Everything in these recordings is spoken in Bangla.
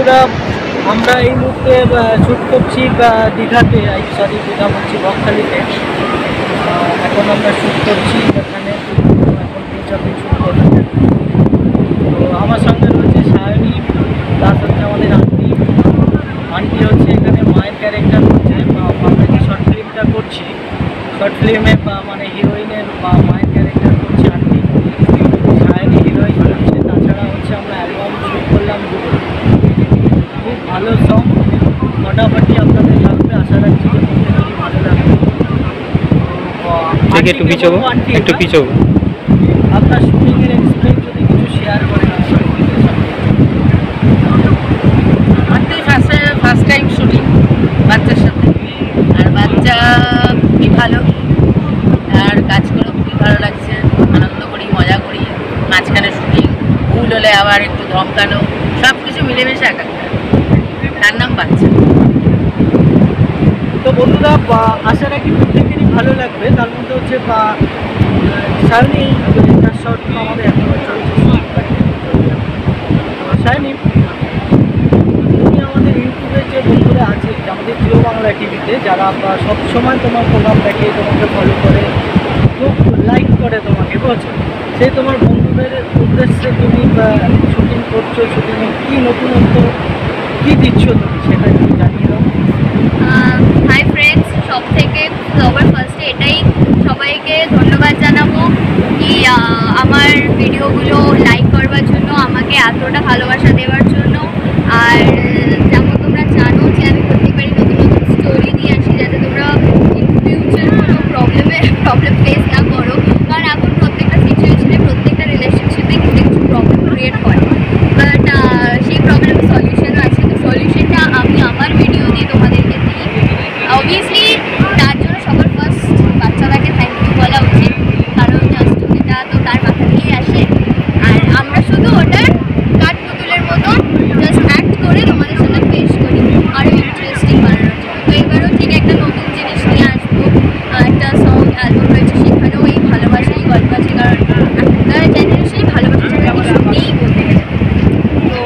বন্ধুরা, আমরা এই মুহূর্তে শ্যুট করছি দীঘাতে, সরি দীঘা বলছি, বকখালিতে। এখন আমরা শ্যুট করছি এখানে, এখন পিকচার শ্যুট করছি। তো আমার সঙ্গে রয়েছে সায়নী, প্লাস হচ্ছে আমাদের আন্টি। আন্টি হচ্ছে এখানে মায়ের ক্যারেক্টার করছে। আমরা যে শর্ট ফিল্মটা করছি, শর্ট ফিল্মে মানে হিরোইনের মায়ের ক্যারেক্টার করছে আন্টি। সায়নী হিরোইন করছে। তাছাড়া হচ্ছে আমরা অ্যালবাম শ্যুট করলাম, খুব ভালো সং, মোটামুটি আপনাদের লাগবে। আশা রাখছি যে প্রত্যেকেরই ভালো লাগবে। একটু পিছাবো, একটু পিছাবো। আপনার শুটিংয়ের এক্সপিরিয়েন্স যদি কিছু শেয়ার করেন। আন্টি ফার্স্ট টাইম শুটিং বাচ্চার সাথে, আর বাচ্চা খুবই ভালো, আর কাজ করে খুবই ভালো লাগছে। আনন্দ করি, মজা করি, মাঝখানে শুটিং, ভুল হলে আবার একটু ধমকানো, সব কিছু মিলেমিশে একাকার। তার নাম বাচ্চা। তো বন্ধুরা, আশা রাখি প্রত্যেকেরই ভালো লাগবে। তার মধ্যে হচ্ছে সায়নী, তার শর্ট আমাদের এখনো চলছে। সায়নী, তুমি আমাদের ইউটিউবের যে বন্ধুরা আছে, আমাদের জিও বাংলা টিভিতে, যারা সবসময় তোমার প্রোগ্রাম দেখে, তোমাকে ফলো করে, খুব লাইক করে তোমাকে, বুঝছো? সেই তোমার বন্ধুদের উদ্দেশ্যে তুমি শুটিং করছো, শুটিংয়ে কী নতুনত্ব কী দিচ্ছ তুমি, সেটা একটু জানিয়ে দাও। হাই ফ্রেন্ডস, সব থেকে সবার ফার্স্টে এটাই সবাইকে ধন্যবাদ জানাবো কি আমার ভিডিওগুলো লাইক করবার জন্য, আমাকে এতটা ভালোবাসা দেওয়ার জন্য। আর যেমন তোমরা জানো যে আমি প্রত্যেকবারই নতুন নতুন স্টোরি দিয়ে আসি, যাতে তোমরা ইন ফিউচার কোনো প্রবলেম ফেস না করো। কারণ এখন প্রত্যেকটা সিচুয়েশনে, প্রত্যেকটা রিলেশনশিপে কিছু কিছু প্রবলেম ক্রিয়েট হয়, বাট সেই প্রবলেমের সলিউশনও আছে। তো সলিউশনটা আমি আমার ভিডিও দিয়ে তোমাদেরকে দিই। অবভিয়াসলি তার জন্য সবার ফার্স্ট বাচ্চাটাকে থ্যাংক ইউ বলা উচিত, কারণ স্টোরিটা তো তার মাথা থেকেই আসে। আর আমরা শুধু ওটার কাঠপুতুলের মতন জাস্ট অ্যাক্ট করে তোমাদের সামনে পেশ করি আরও ইন্টারেস্টিং বানানোর জন্য। তো এবারও ঠিক একটা নতুন জিনিস নিয়ে আসবো, একটা সং অ্যালবাম রয়েছে, সেখানেও এই ভালোবাসাই গল্প আছে। কারণ এখনকার জেনারেশনে ভালোবাসা ছাড়া কিছু নেই বলতে গেলে। তো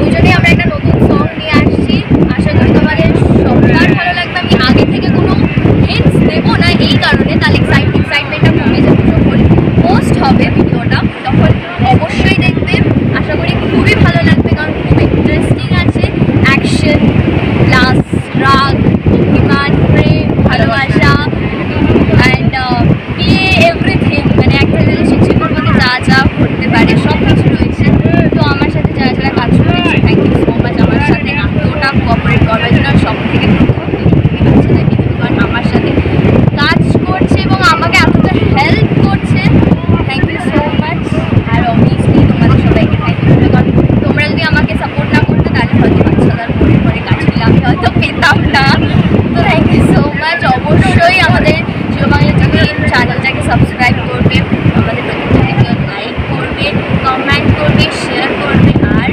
ওই জন্যই আমরা একটা নতুন সং নিয়ে আসছি। আশা করি তোমাদের সবার ভালো লাগবে। আমি আগে থেকে কোনো হিন্টস দেবো না এই কারণে, তাহলে এক্সাইটমেন্টটা কমে যাবে। যখন পোস্ট হবে ভিডিওটা তখন অবশ্যই দেখবে। আশা করি খুবই ভালো লাগবে, কারণ খুব ইন্টারেস্টিং আছে। অ্যাকশন প্লাস রাগ, অভিমান, প্রেম, ভালোবাসা অ্যান্ড বিয়ে, এভরিথিং, মানে একটা রিলেশনশিপের মধ্যে যা যা করতে পারে সব কিছু রয়েছে। তো আমার সাথে যারা যারা কাজ করেছে, থ্যাংক ইউ সো মাচ আমার সাথে এতটা কোঅপারেট করার জন্য। সব থেকে কারণ আমার সাথে কাজ করছে এবং আমাকে এতটা হেল্প করছে, থ্যাংক ইউ সো মাচ। আর অবভিয়াসলি তোমাদের সবাইকে থ্যাংক ইউ, কারণ তোমরা যদি আমাকে সাপোর্ট না করতে তাহলে হয়তো বাচ্চাদার পরে পরে কাজগুলো আমি হয়তো পেতাম না। তো থ্যাংক ইউ সো মাচ। অবশ্যই আমাদের জিও বাংলা টিভি চ্যানেলটাকে সাবস্ক্রাইব করবে, আমাদের প্রত্যেকটা ভিডিও লাইক করবে, কমেন্ট করবে, শেয়ার করবে, আর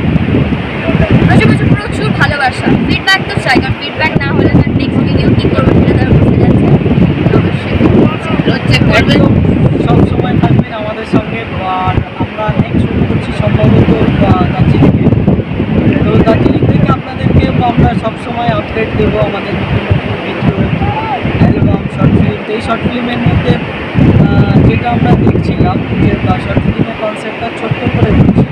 প্রচুর ভালোবাসা। ফিডব্যাক তো চাই, কারণ ফিডব্যাক না হলে তার নেক্সট ভিডিও কী করবো সেটা তারা বুঝতে যাচ্ছে। অবশ্যই করবে, সবসময় থাকবেন আমাদের সঙ্গে। আর আমরা নেক্সট শুরু করছি সম্ভবত দার্জিলিংয়ে। তো দার্জিলিং থেকে আপনাদেরকে আমরা সবসময় আপডেট দেবো আমাদের নতুন নতুন ভিডিও, অ্যালবাম, শর্ট ফিল্ম। এই শর্ট ফিল্মের মধ্যে যেটা আমরা দেখছিলাম যে শর্ট ফিল্মের কনসেপ্টটা ছোট্ট করে দিচ্ছি।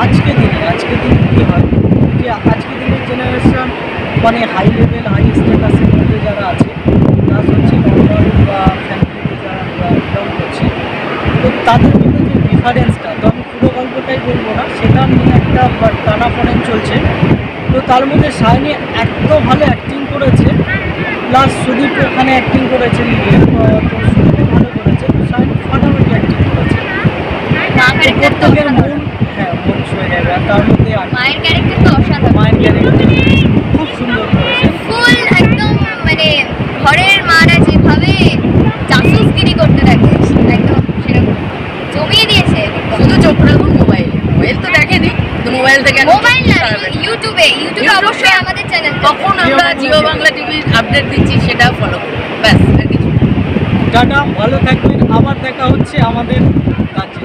আজকে দিন কী হয় যে আজকে দিনের জেনারেশন মানে হাই লেভেল, হাই স্ট্যাটাসের মধ্যে যারা আছে, প্লাস হচ্ছে নর্মাল বা ফ্যামিলিতে যারা আমরা বিলং করছি, তো তাদের মধ্যে যে ডিফারেন্সটা, তো আমি পুরো গল্পটাই বলবো না, সেটা নিয়ে একটা টানাপোড়েন চলছে। তো তার মধ্যে সায়নী এত ভালো অ্যাক্টিং করেছে, প্লাস সুদীপ ওখানে অ্যাক্টিং করেছে, তো সুদীপ ভালো করেছে, তো সায়নী ফাটাফাটি অ্যাক্টিং করেছে। প্রত্যেকের মন ছুঁয়ে যাবে। আর তার মধ্যে মায়ের ক্যারেক্টার তো অসাধারণ, মায়ের ক্যারেক্টার খুব সুন্দর করেছে। ফুল একদম, মানে ঘরের মারা যেভাবে জাসুসগিরি করতে থাকে একদম সেরকম জমিয়ে দিয়েছে। শুধু চোখ রাখুন মোবাইল তো দেখেনি, তো মোবাইল থেকে মোবাইল না, ইউটিউবে অবশ্যই আমাদের চ্যানেল, কখন আমরা জিও বাংলা টিভি আপডেট দিচ্ছি সেটাও ফলো করুন, ব্যাস আর কিছু। টাটা, ভালো থাকবেন। আবার দেখা হচ্ছে আমাদের কাছে।